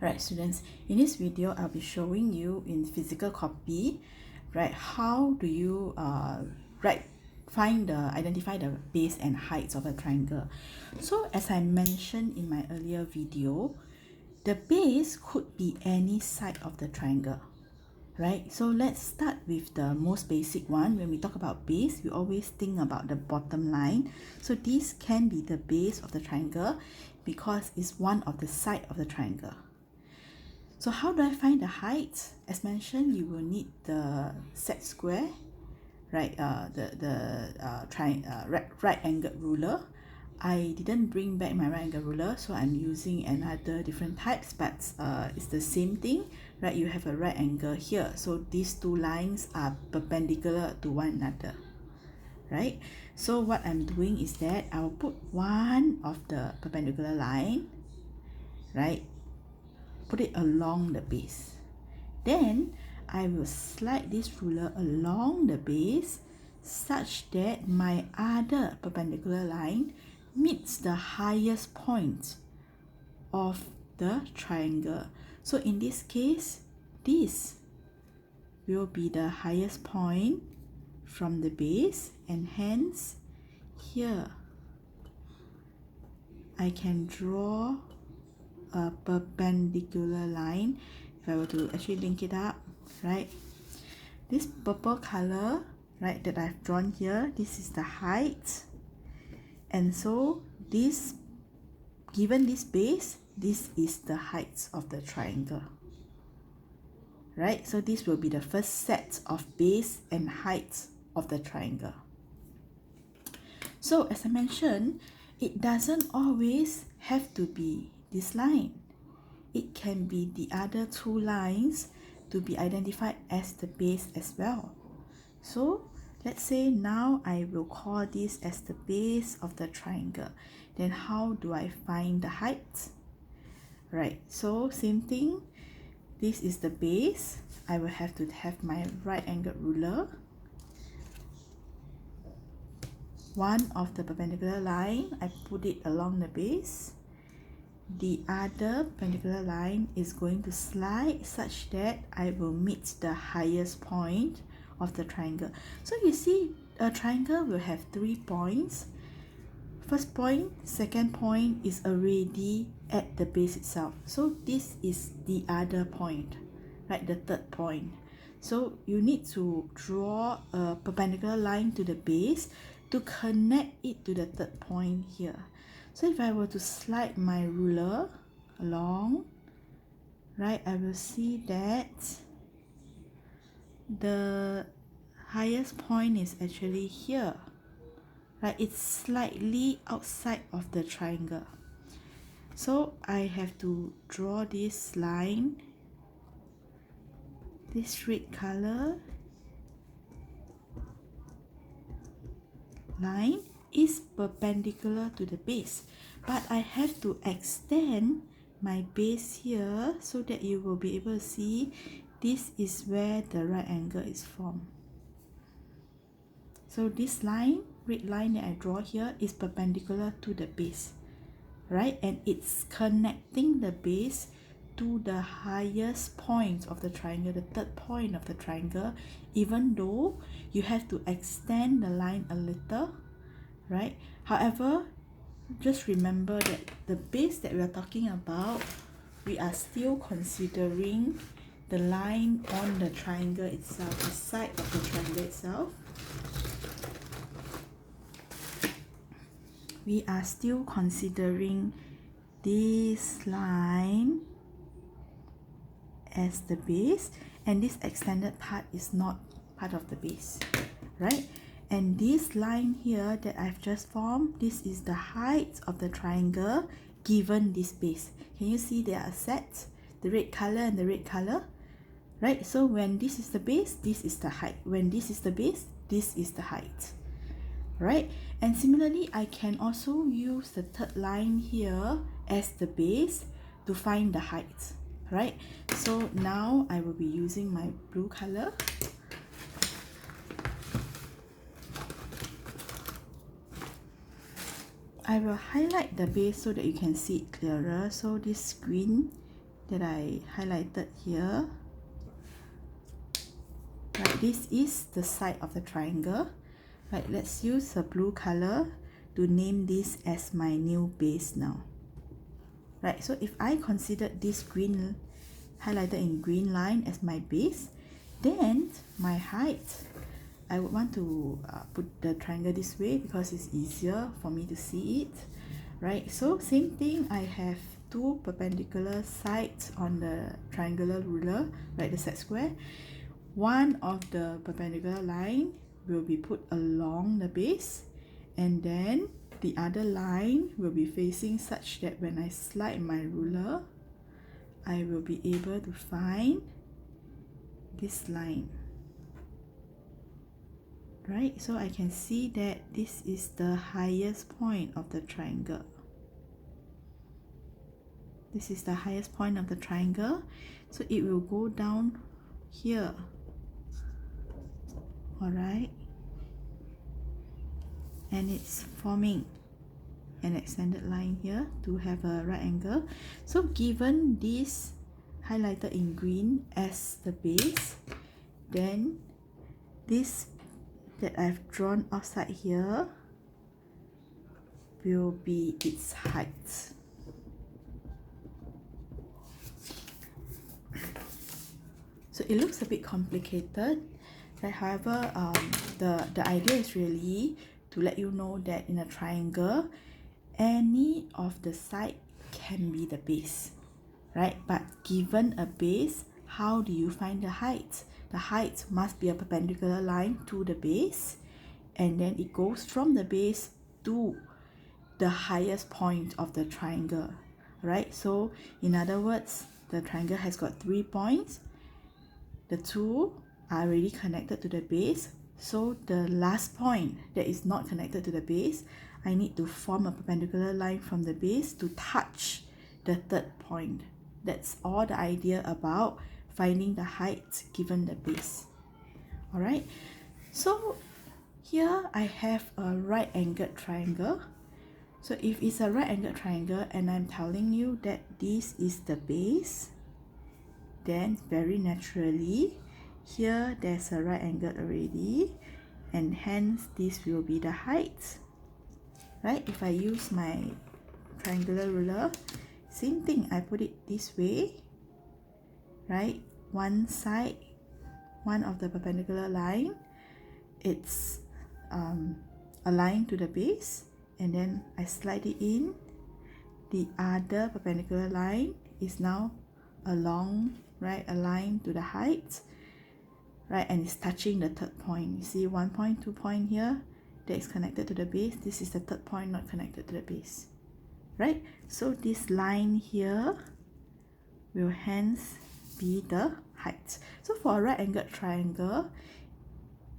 Right, students, in this video I'll be showing you in physical copy, right, how do you identify the base and heights of a triangle. So as I mentioned in my earlier video, the base could be any side of the triangle, right? So let's start with the most basic one. When we talk about base, we always think about the bottom line. So this can be the base of the triangle because it's one of the side of the triangle. So how do I find the height? As mentioned, you will need the set square, right? Right angled ruler. I didn't bring back my right angle ruler, so I'm using another different types, but it's the same thing, right? You have a right angle here, so these two lines are perpendicular to one another, right? So what I'm doing is that I will put one of the perpendicular line, right? Put it along the base. Then I will slide this ruler along the base such that my other perpendicular line meets the highest point of the triangle. So in this case, this will be the highest point from the base, and hence here I can draw a perpendicular line. If I were to actually link it up, right, this purple color, right, that I've drawn here, this is the height, and so this, given this base, this is the height of the triangle, right? So this will be the first set of base and height of the triangle. So as I mentioned, it doesn't always have to be this line. It can be the other two lines to be identified as the base as well. So let's say now I will call this as the base of the triangle. Then how do I find the height? Right, so same thing. This is the base. I will have to have my right angled ruler. One of the perpendicular line, I put it along the base. The other perpendicular line is going to slide such that I will meet the highest point of the triangle. So you see, a triangle will have 3 points. First point, second point is already at the base itself. So this is the other point, right? The third point. So you need to draw a perpendicular line to the base to connect it to the third point here. So if I were to slide my ruler along, right, I will see that the highest point is actually here, right? It's slightly outside of the triangle. So I have to draw this line, this red color line is perpendicular to the base, but I have to extend my base here so that you will be able to see this is where the right angle is formed. So this line, red line that I draw here, is perpendicular to the base, right? And it's connecting the base to the highest point of the triangle, the third point of the triangle, even though you have to extend the line a little, right? However, just remember that the base that we are talking about, we are still considering the line on the triangle itself, the side of the triangle itself. We are still considering this line as the base, and this extended part is not part of the base, right? And this line here that I've just formed, this is the height of the triangle given this base. Can you see they are set? The red color and the red color, right? So when this is the base, this is the height. When this is the base, this is the height, right? And similarly, I can also use the third line here as the base to find the height, right? So now I will be using my blue color. I will highlight the base so that you can see it clearer. So this green that I highlighted here, right, this is the side of the triangle. Right, let's use a blue color to name this as my new base now. Right, so if I consider this green highlighted in green line as my base, then my height, I would want to put the triangle this way because it's easier for me to see it. Right, so same thing, I have two perpendicular sides on the triangular ruler, right, the set square. One of the perpendicular line will be put along the base, and then the other line will be facing such that when I slide my ruler, I will be able to find this line. Right, so I can see that this is the highest point of the triangle. This is the highest point of the triangle, so it will go down here. Alright, and it's forming an extended line here to have a right angle. So given this highlighted in green as the base, then this that I've drawn outside here will be its height. So it looks a bit complicated, right? However, the idea is really to let you know that in a triangle, any of the side can be the base, right? But given a base, how do you find the height? The height must be a perpendicular line to the base, and then it goes from the base to the highest point of the triangle, right? So in other words, the triangle has got 3 points. The two are already connected to the base, so the last point that is not connected to the base, I need to form a perpendicular line from the base to touch the third point. That's all the idea about finding the height given the base. Alright, so here I have a right angled triangle. So if it's a right angled triangle and I'm telling you that this is the base, then very naturally here there's a right angle already, and hence this will be the height. Right, if I use my triangular ruler, same thing, I put it this way, right? One side, one of the perpendicular line, it's aligned to the base, and then I slide it in. The other perpendicular line is now along, right, aligned to the height, right, and it's touching the third point. You see 1 point, 2 point here that is connected to the base. This is the third point not connected to the base, right? So this line here will hence be the height. So for a right angled triangle,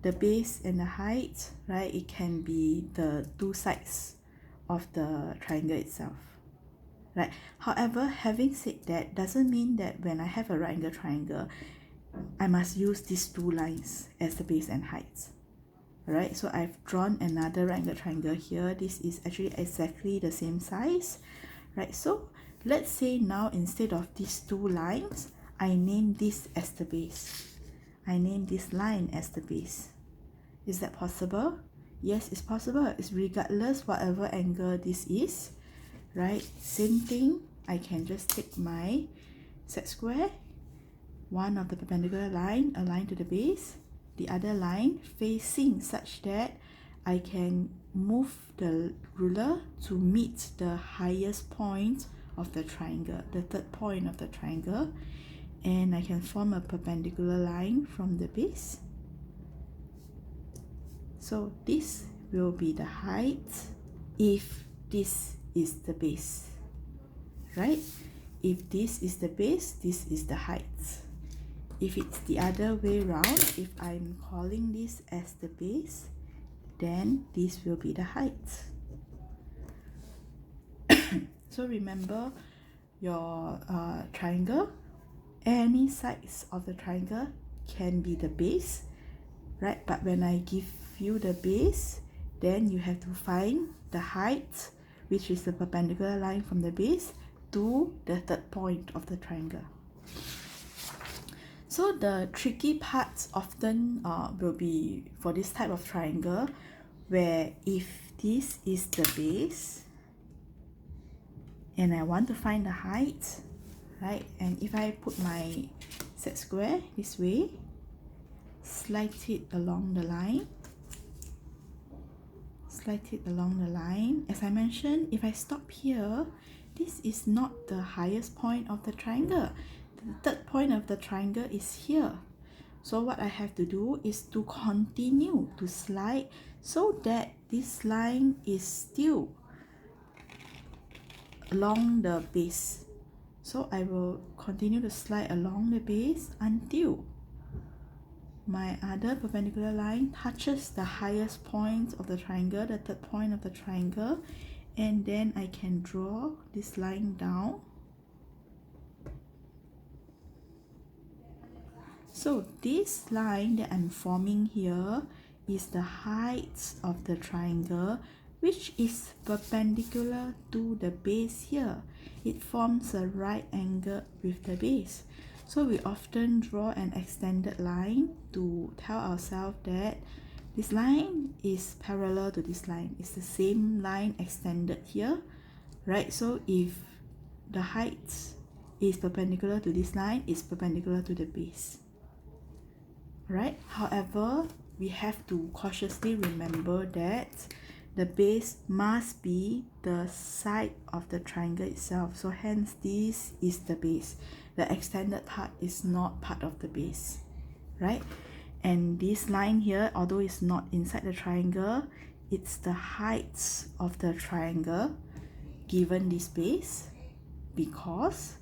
the base and the height, right, it can be the two sides of the triangle itself, right? However, having said that, doesn't mean that when I have a right angled triangle, I must use these two lines as the base and height. Right, so I've drawn another right angled triangle here. This is actually exactly the same size, right? So let's say now instead of these two lines, I name this as the base. I name this line as the base. Is that possible? Yes, it's possible. It's regardless whatever angle this is, right? Same thing, I can just take my set square, one of the perpendicular line aligned to the base, the other line facing such that I can move the ruler to meet the highest point of the triangle, the third point of the triangle, and I can form a perpendicular line from the base. So this will be the height if this is the base, right? If this is the base, this is the height. If it's the other way around, if I'm calling this as the base, then this will be the height. So remember your triangle, any sides of the triangle can be the base, right? But when I give you the base, then you have to find the height, which is the perpendicular line from the base, to the third point of the triangle. So the tricky parts often will be for this type of triangle, where if this is the base and I want to find the height, right? And if I put my set square this way, slide it along the line, as I mentioned, if I stop here, this is not the highest point of the triangle. The third point of the triangle is here. So what I have to do is to continue to slide so that this line is still along the base. So I will continue to slide along the base until my other perpendicular line touches the highest point of the triangle, the third point of the triangle, and then I can draw this line down. So this line that I'm forming here is the height of the triangle, which is perpendicular to the base here. It forms a right angle with the base. So we often draw an extended line to tell ourselves that this line is parallel to this line. It's the same line extended here, right? So if the height is perpendicular to this line, it's perpendicular to the base, right? However, we have to cautiously remember that the base must be the side of the triangle itself. So hence this is the base. The extended part is not part of the base, right? And this line here, although it's not inside the triangle, it's the height of the triangle given this base because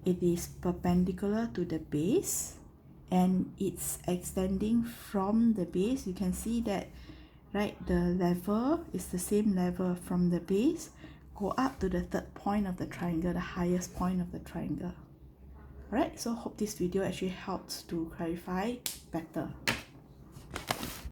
it is perpendicular to the base and it's extending from the base. You can see that, right? The level is the same level from the base, go up to the third point of the triangle, the highest point of the triangle. Alright, so hope this video actually helps to clarify better.